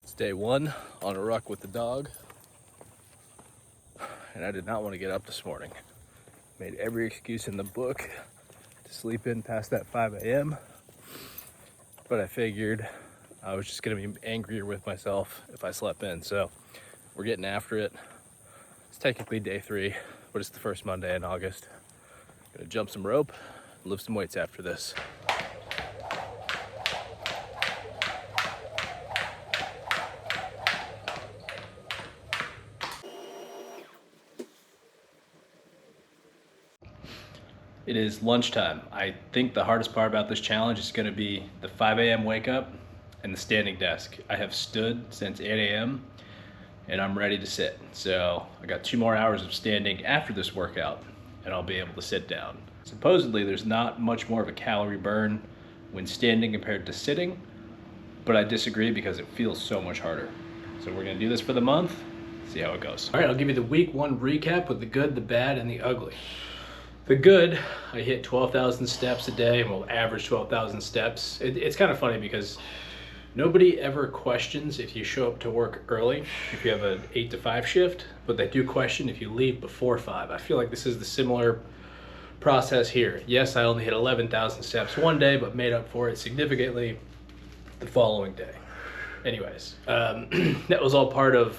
It's day one on a ruck with the dog, and I did not want to get up this morning. Made every excuse in the book to sleep in past that 5 a.m., but I figured I was just gonna be angrier with myself if I slept in, so we're getting after it. It's technically day 3, but it's the first Monday in August. Gonna jump some rope, lift some weights after this. It is lunchtime. I think the hardest part about this challenge is gonna be the 5 a.m. wake up and the standing desk. I have stood since 8 a.m. and I'm ready to sit. So I got 2 more hours of standing after this workout and I'll be able to sit down. Supposedly there's not much more of a calorie burn when standing compared to sitting, but I disagree because it feels so much harder. So we're gonna do this for the month, see how it goes. All right, I'll give you the week 1 recap with the good, the bad, and the ugly. The good, I hit 12,000 steps a day, and we'll average 12,000 steps. It's kind of funny because nobody ever questions if you show up to work early, if you have an 8 to 5 shift, but they do question if you leave before 5. I feel like this is the similar process here. Yes, I only hit 11,000 steps one day, but made up for it significantly the following day. Anyways, that was all part of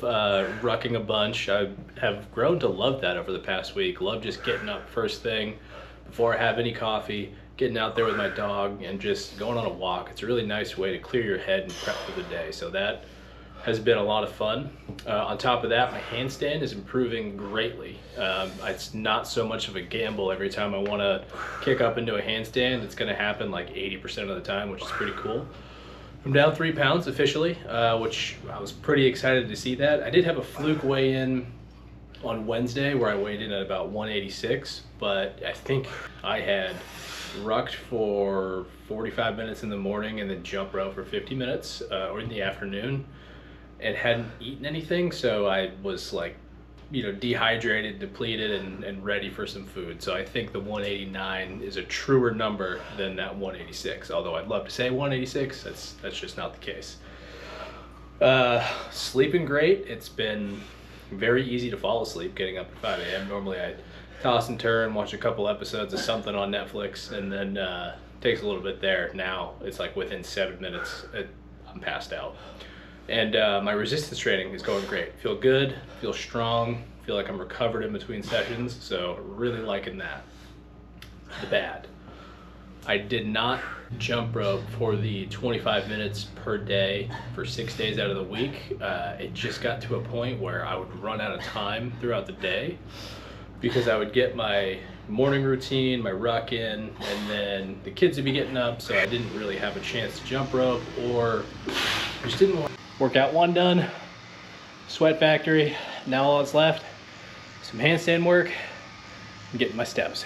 rucking a bunch. I have grown to love that over the past week. Love just getting up first thing before I have any coffee, getting out there with my dog and just going on a walk. It's a really nice way to clear your head and prep for the day. So that has been a lot of fun. On top of that, my handstand is improving greatly. It's not so much of a gamble every time I want to kick up into a handstand. It's going to happen like 80% of the time, which is pretty cool. I'm down 3 pounds officially, which I was pretty excited to see that. I did have a fluke weigh-in on Wednesday where I weighed in at about 186, but I think I had rucked for 45 minutes in the morning and then jump rope for 50 minutes or in the afternoon and hadn't eaten anything, so I was like, dehydrated, depleted, and ready for some food. So I think the 189 is a truer number than that 186. Although I'd love to say 186, that's just not the case. Sleeping great. It's been very easy to fall asleep getting up at 5 a.m. Normally I toss and turn, watch a couple episodes of something on Netflix, and then takes a little bit there. Now it's like within 7 minutes, I'm passed out. And my resistance training is going great. Feel good, feel strong, feel like I'm recovered in between sessions, so really liking that. The bad, I did not jump rope for the 25 minutes per day for 6 days out of the week. It just got to a point where I would run out of time throughout the day because I would get my morning routine, my ruck in, and then the kids would be getting up, so I didn't really have a chance to jump rope, or I just didn't want. Workout 1 done, sweat factory. Now all that's left, some handstand work, and getting my steps.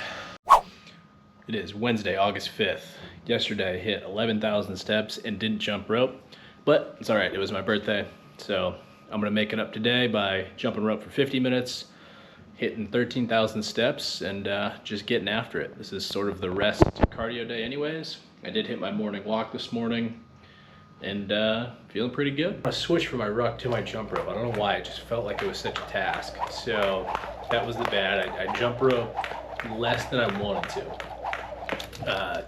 It is Wednesday, August 5th. Yesterday I hit 11,000 steps and didn't jump rope, but it's all right, it was my birthday. So I'm gonna make it up today by jumping rope for 50 minutes, hitting 13,000 steps, and just getting after it. This is sort of the rest cardio day anyways. I did hit my morning walk this morning, and feeling pretty good. I switched from my ruck to my jump rope. I don't know why, it just felt like it was such a task. So that was the bad. I jump rope less than I wanted to.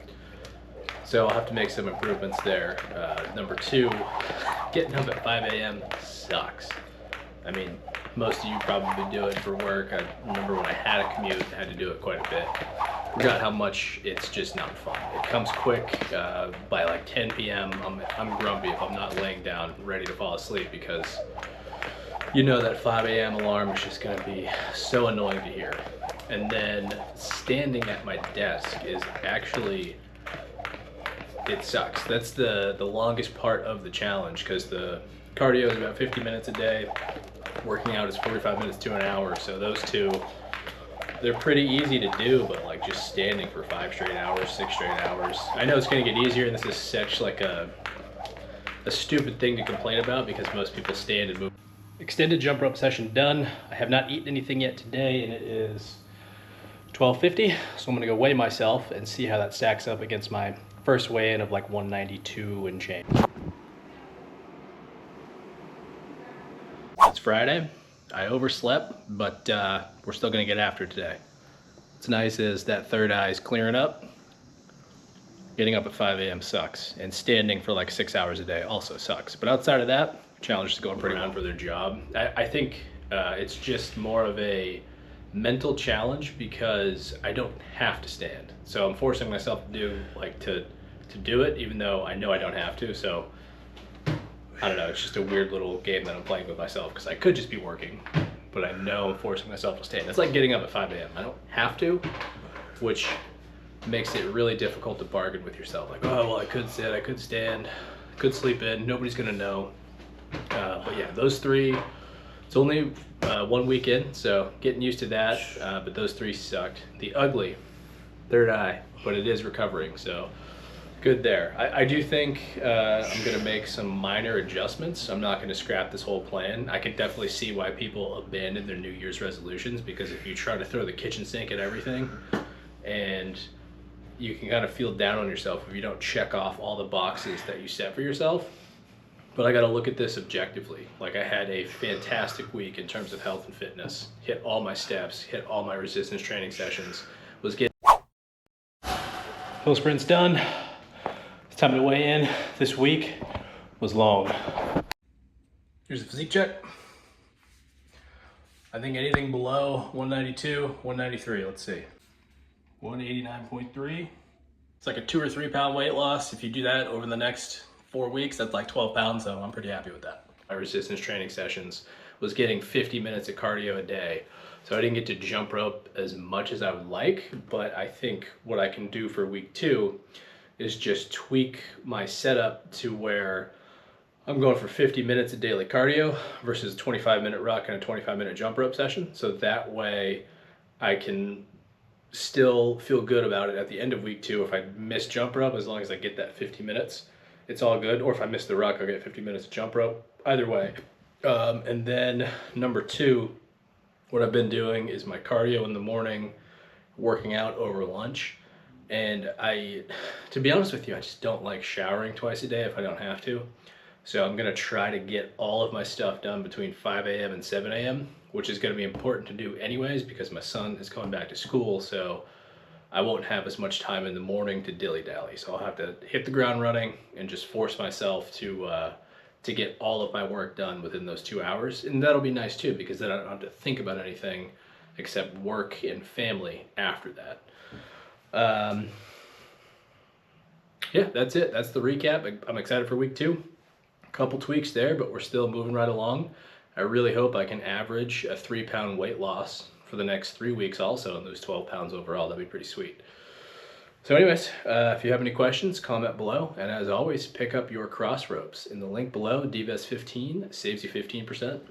So I'll have to make some improvements there. Number 2, getting up at 5 a.m. sucks. I mean, most of you probably do it for work. I remember when I had a commute, I had to do it quite a bit. Forgot how much it's just not fun. It comes quick. By like 10 p.m. I'm grumpy if I'm not laying down ready to fall asleep because that 5 a.m. alarm is just gonna be so annoying to hear. And then standing at my desk is actually, it sucks. That's the longest part of the challenge because the cardio is about 50 minutes a day. Working out is 45 minutes to an hour. So those two, they're pretty easy to do, but like just standing for 5 straight hours, 6 straight hours. I know it's gonna get easier, and this is such like a stupid thing to complain about because most people stand and move. Extended jump rope session done. I have not eaten anything yet today, and it is 12:50, so I'm gonna go weigh myself and see how that stacks up against my first weigh-in of like 192 and change. It's Friday. I overslept, but we're still gonna get after it today. What's nice is that third eye is clearing up. Getting up at 5 a.m. sucks, and standing for like 6 hours a day also sucks. But outside of that, challenge is going pretty well for their job. I think it's just more of a mental challenge because I don't have to stand. So I'm forcing myself to do it, even though I know I don't have to. So I don't know, it's just a weird little game that I'm playing with myself because I could just be working, but I know I'm forcing myself to stand. It's like getting up at 5 a.m. I don't have to, which makes it really difficult to bargain with yourself. Like, oh, well, I could sit, I could stand, I could sleep in, nobody's gonna know. But yeah, those three, it's only 1 week in, so getting used to that, but those three sucked. The ugly, third eye, but it is recovering, so good there. I do think I'm gonna make some minor adjustments. I'm not gonna scrap this whole plan. I can definitely see why people abandon their New Year's resolutions, because if you try to throw the kitchen sink at everything, and you can kind of feel down on yourself if you don't check off all the boxes that you set for yourself. But I got to look at this objectively. Like, I had a fantastic week in terms of health and fitness. Hit all my steps, hit all my resistance training sessions. Was getting full sprints done. It's time to weigh in. This week was long. Here's the physique check. I think anything below 192, 193, let's see. 189.3. It's like a 2 or 3 pound weight loss. If you do that over the next 4 weeks, that's like 12 pounds, so I'm pretty happy with that. My resistance training sessions was getting 50 minutes of cardio a day. So I didn't get to jump rope as much as I would like, but I think what I can do for week 2 is just tweak my setup to where I'm going for 50 minutes of daily cardio versus a 25-minute ruck and a 25-minute jump rope session. So that way I can still feel good about it at the end of week 2. If I miss jump rope, as long as I get that 50 minutes, it's all good. Or if I miss the ruck, I'll get 50 minutes of jump rope. Either way. And then number 2, what I've been doing is my cardio in the morning, working out over lunch. And to be honest with you, I just don't like showering twice a day if I don't have to. So I'm gonna try to get all of my stuff done between 5 a.m. and 7 a.m., which is gonna be important to do anyways because my son is going back to school, so I won't have as much time in the morning to dilly-dally. So I'll have to hit the ground running and just force myself to get all of my work done within those 2 hours. And that'll be nice too, because then I don't have to think about anything except work and family after that. Yeah, that's it. That's the recap. I'm excited for week 2. Couple tweaks there, but we're still moving right along. I really hope I can average a 3-pound weight loss for the next 3 weeks also and lose 12 pounds overall. That'd be pretty sweet. So anyways, if you have any questions, comment below. And as always, pick up your cross ropes. In the link below, DVES15 saves you 15%.